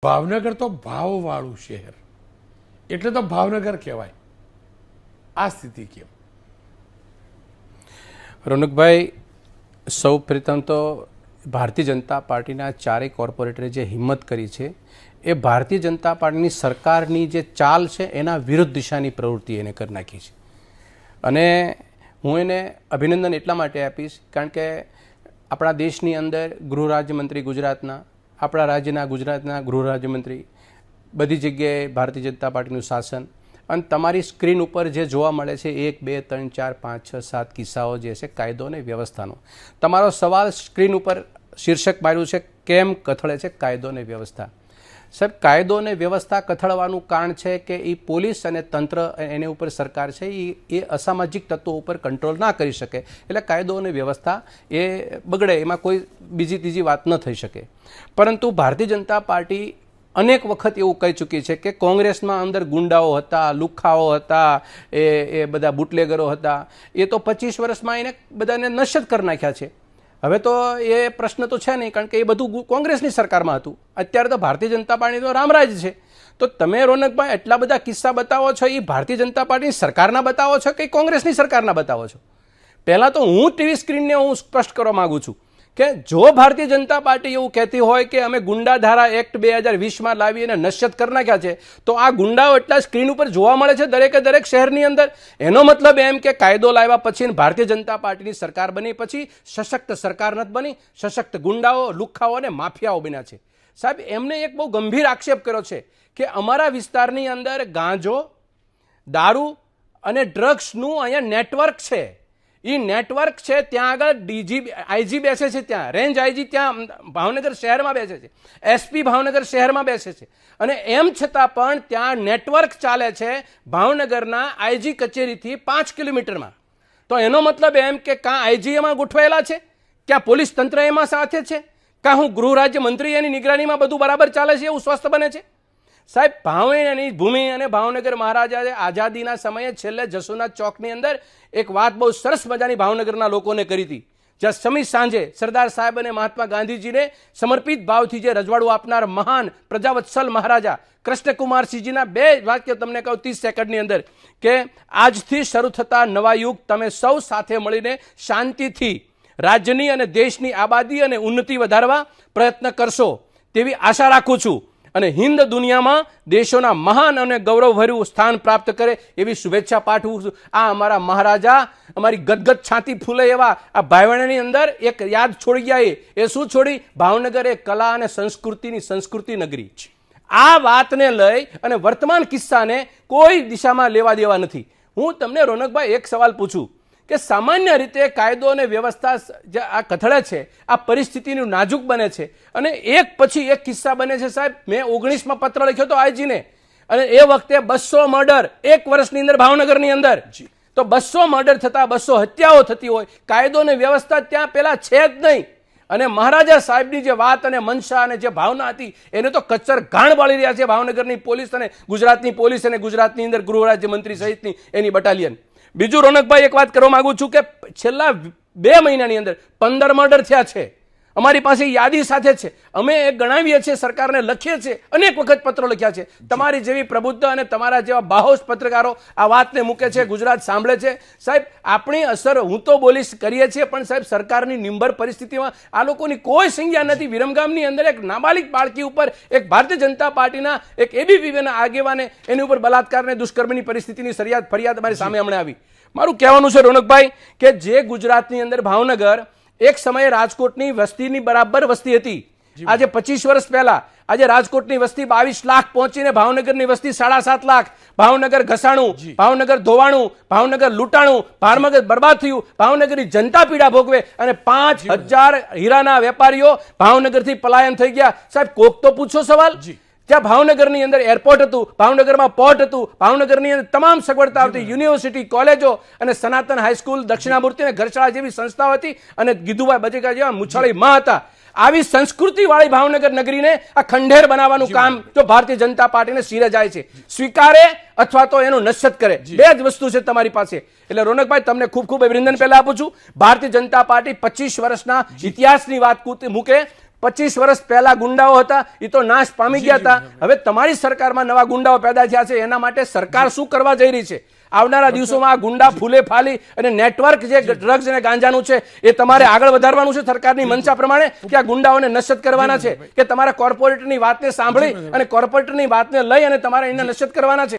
ભાવનગર તો ભાવવાળું શહેર એટલે તો ભાવનગર કહેવાય. આ સ્થિતિ કેમ? રોનકભાઈ, સૌ પ્રથમ તો ભારતીય જનતા પાર્ટીના ચારેય કોર્પોરેટરે જે હિંમત કરી છે એ ભારતીય જનતા પાર્ટીની સરકારની જે ચાલ છે એના વિરુદ્ધ દિશાની પ્રવૃત્તિ એને કરી નાખી છે. અને હું એને અભિનંદન એટલા માટે આપીશ કારણ કે આપણા દેશની અંદર ગૃહ રાજ્યમંત્રી ગુજરાતના, આપણા રાજ્યના ગુજરાતના ગૃહ રાજ્યમંત્રી, બધી જગ્યાએ ભારતીય જનતા પાર્ટીનું શાસન, અને તમારી સ્ક્રીન ઉપર જે જોવા મળે છે 1, 2, 3, 4, 5, 6, 7 કિસ્સાઓ જે છે કાયદો અને વ્યવસ્થાનો. તમારો સવાલ સ્ક્રીન ઉપર શીર્ષક માર્યું છે કેમ કથળે છે કાયદો અને વ્યવસ્થા. સાહેબ, કાયદો અને વ્યવસ્થા કથળવાનું કારણ છે કે એ પોલીસ અને તંત્ર એને ઉપર સરકાર છે એ અસામાજિક તત્વો ઉપર કંટ્રોલ ના કરી શકે, એટલે કાયદો અને વ્યવસ્થા એ બગડે, એમાં કોઈ બીજી ત્રીજી વાત ન થઈ શકે. પરંતુ ભારતીય જનતા પાર્ટી અનેક વખત એવું કહી ચૂકી છે કે કોંગ્રેસમાં અંદર ગુંડાઓ હતા, લુખાઓ હતા, એ બધા બુટલેગરો હતા, એ તો 25 વર્ષમાં એને બધાને નશ્વર કરી નાખ્યા છે. હવે તો એ પ્રશ્ન તો છે નહીં કારણ કે એ બધું કોંગ્રેસની સરકારમાં હતું. અત્યારે તો ભારતીય જનતા પાર્ટી તો રામરાજ છે. તો તમે રોનકભાઈ એટલા બધા કિસ્સા બતાવો છો, એ ભારતીય જનતા પાર્ટીની સરકારના બતાવો છો કે કોંગ્રેસની સરકારના બતાવો છો? પહેલાં તો હું ટીવી સ્ક્રીનને હું સ્પષ્ટ કરવા માગું છું કે જો ભારતીય જનતા પાર્ટી એવું કહેતી હોય કે અમે ગુંડા ધારા એક્ટ 2020માં લાવી અને નશ્યત કરી નાખ્યા છે, તો આ ગુંડાઓ એટલા સ્ક્રીન ઉપર જોવા મળે છે દરેકે દરેક શહેરની અંદર. એનો મતલબ એમ કે કાયદો લાવ્યા પછી ભારતીય જનતા પાર્ટીની સરકાર બની પછી સશક્ત સરકાર નથી બની, સશક્ત ગુંડાઓ, લુખ્ખાઓ અને માફિયાઓ બન્યા છે. સાહેબ, એમને એક બહુ ગંભીર આક્ષેપ કર્યો છે કે અમારા વિસ્તારની અંદર ગાંજો, દારૂ અને ડ્રગ્સનું અહીંયા નેટવર્ક છે. એ નેટવર્ક છે, ત્યાં આગળ આઈજી બેસે છે, ત્યાં રેન્જ આઈજી ત્યાં ભાવનગર શહેરમાં બેસે છે, એસપી ભાવનગર શહેરમાં બેસે છે, અને એમ છતાં પણ ત્યાં નેટવર્ક ચાલે છે ભાવનગરના આઈજી કચેરીથી 5 કિલોમીટરમાં. તો એનો મતલબ એમ કે કાં આઈજી એમાં ગોઠવાયેલા છે, ક્યાં પોલીસ તંત્ર એમાં સાથે છે, કાં હું ગૃહ રાજ્યમંત્રી એની નિગરાનીમાં બધું બરાબર ચાલે છે એવું સ્વસ્થ બને છે? સાહેબ, ભાવનગરની ભૂમિ અને ભાવનગર મહારાજા આઝાદીના સમયે છેલ્લે જસુનાથ ચોકની અંદર એક વાત બહુ સરસ મજાની ભાવનગરના લોકોને કરી હતી, જ્યાં સમી સાંજે સરદાર સાહેબ અને મહાત્મા ગાંધીજીને સમર્પિત ભાવથી જે રજવાડું આપનાર મહાન પ્રજાવત્સલ મહારાજા કૃષ્ણકુમારસિંહજીના 2 વાક્ય તમને કહું 30 સેકન્ડની અંદર કે આજથી શરૂ થતા નવા યુગ તમે સૌ સાથે મળીને શાંતિથી રાજ્યની અને દેશની આબાદી અને ઉન્નતિ વધારવા પ્રયત્ન કરશો તેવી આશા રાખું છું, અને હિન્દ દુનિયામાં દેશોના મહાન અને ગૌરવભર્યું સ્થાન પ્રાપ્ત કરે એવી શુભેચ્છા પાઠવું છું. આ અમારા મહારાજા અમારી ગદગદ છાતી ફૂલે એવા આ ભાઈવણની અંદર એક યાદ છોડી ગયા. એ શું છોડી? ભાવનગર એ કલા અને સંસ્કૃતિની સંસ્કૃતિ નગરી. આ વાતને લઈ અને વર્તમાન કિસ્સાને કોઈ દિશામાં લેવા દેવા નથી. હું તમને રોનકભાઈ એક સવાલ પૂછું કે સામાન્ય રીતે કાયદો અને વ્યવસ્થા જે આ કથળે છે, આ પરિસ્થિતિનું નાજુક બને છે અને એક પછી એક કિસ્સા બને છે. સાહેબ, મેં 19માં પત્ર લખ્યો હતો આઈજીને, અને એ વખતે 200 મર્ડર 1 વર્ષની અંદર ભાવનગરની અંદર. તો 200 મર્ડર થતા, 200 હત્યાઓ થતી હોય, કાયદો અને વ્યવસ્થા ત્યાં પેલા છે જ નહીં. અને મહારાજા સાહેબની જે વાત અને મનસા અને જે ભાવના હતી એને તો કચ્ચર ઘાણ બાળી રહ્યા છે ભાવનગરની પોલીસ અને ગુજરાતની પોલીસ અને ગુજરાતની અંદર ગૃહ રાજ્યમંત્રી સહિતની એની બટાલિયન. બીજું રોનકભાઈ એક વાત કરવા માંગુ છું કે છેલ્લા 2 મહિનાની અંદર 15 મર્ડર થયા છે. અમારી પાસે યાદી સાથે છે, અમે એ ગણાવીએ છીએ, સરકારને લખીએ છીએ, અનેક વખત પત્રો લખ્યા છે. તમારી જેવી પ્રબુદ્ધ અને તમારા જેવા બાહોશ પત્રકારો આ વાતને મૂકે છે, ગુજરાત સાંભળે છે. સાહેબ, આપણી અસર હું તો બોલીશ કરીએ છીએ, પણ સાહેબ સરકારની નિંબર પરિસ્થિતિમાં આ લોકોની કોઈ સંજ્ઞા નથી. વિરમગામની અંદર એક નાબાલિગ બાળકી ઉપર એક ભારતીય જનતા પાર્ટીના એક એબીવીપીના આગેવાને એની ઉપર બલાત્કારને દુષ્કર્મની પરિસ્થિતિની ફરિયાદ અમારી સામે હમણાં આવી. મારું કહેવાનું છે રોનકભાઈ કે જે ગુજરાતની અંદર ભાવનગર એક સમયે રાજકોટની વસ્તીની બરાબર વસ્તી હતી, આજે 25 વર્ષ પહેલા આજે રાજકોટની વસ્તી 22 લાખ પહોંચીને ભાવનગરની વસ્તી 7.5 લાખ. ભાવનગર ઘસાણું, ભાવનગર ધોવાણું, ભાવનગર લૂંટાણું, ભાવનગર બરબાદ થયું, ભાવનગરની જનતા પીડા ભોગવે, અને 5000 હીરાના વેપારીઓ ભાવનગરથી પલાયન થઈ ગયા. સાહેબ, કોક તો પૂછો સવાલ. ત્યાં ભાવનગરની અંદર એરપોર્ટ હતું, ભાવનગરમાં પોર્ટ હતું, ભાવનગરની અંદર તમામ સગવડતા હતી, યુનિવર્સિટી, કોલેજો અને સનાતન હાઈસ્કૂલ, દક્ષિણામૂર્તિ અને ઘરશાળા જેવી સંસ્થાઓ હતી, અને ગીધુભાઈ બજેકા જેવા મુછાળી માં હતા. આવી સંસ્કૃતિવાળી ભાવનગર નગરીને આ ખંડેર બનાવવાનું કામ જો ભારતીય જનતા પાર્ટીને શિરે જાય છે, સ્વીકારે અથવા તો એનું નશ્યત કરે. 2 જ વસ્તુ છે તમારી પાસે. એટલે રોનકભાઈ, તમને ખૂબ ખૂબ અભિનંદન પહેલા આપું છું. ભારતીય જનતા પાર્ટી 25 વર્ષના ઇતિહાસની વાત મૂકે, 25 વર્ષ પહેલા ગુંડાઓ હતા એ તો નાશ પામી ગયા હતા. હવે તમારી સરકારમાં નવા ગુંડાઓ પેદા થયા છે. એના માટે સરકાર શું કરવા જઈ રહી છે? આવનારા દિવસોમાં આ ગુંડા ફૂલે ફાલી અને નેટવર્ક જે ડ્રગ્સ અને ગાંજાનું છે એ તમારે આગળ વધારવાનું છે સરકારની મંશા પ્રમાણે, કે આ ગુંડાઓને નશ્યત કરવાના છે, કે તમારા કોર્પોરેટરની વાતને સાંભળી અને કોર્પોરેટરની વાતને લઈ અને તમારે એને નશ્યત કરવાના છે?